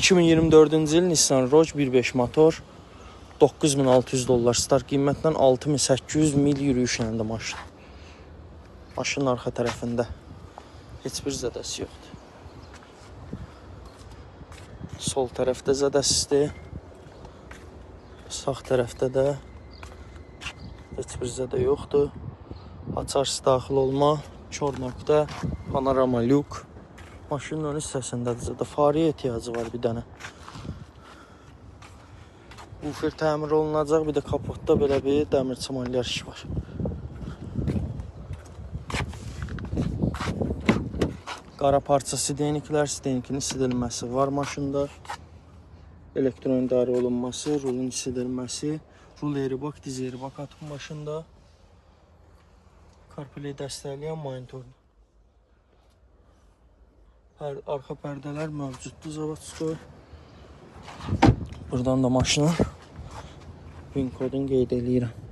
2024-cü il Nissan Rogue 1.5 motor, 9600 dollar start qiymətlə 6800 mil yürüyüşləndə maşın. Maşının arxa tərəfində heç bir zədəsi yoxdur. Sol tərəfdə zədəsizdir. Sağ tərəfdə də heç bir zədə yoxdur. Açarsı daxil olma, kör nöqtə, panorama lük. Maşının ön hissəsindədir zədə. Fariyə ehtiyacı var bir dənə. Bufer təmir olunacaq, bir də kapotda belə bir dəmir çamalyar işi var. Qara parça sideniklər, sidenikinin sidilməsi var maşında. Elektron idarə olunması, rulun sidilməsi, rul airbax, diz airbax atıb maşında. CarPlay dəstəkləyən monitordur. Arxa pərdələr mövcuddur zavodskoy. Buradan da maşının VIN kodunu qeyd eləyirəm.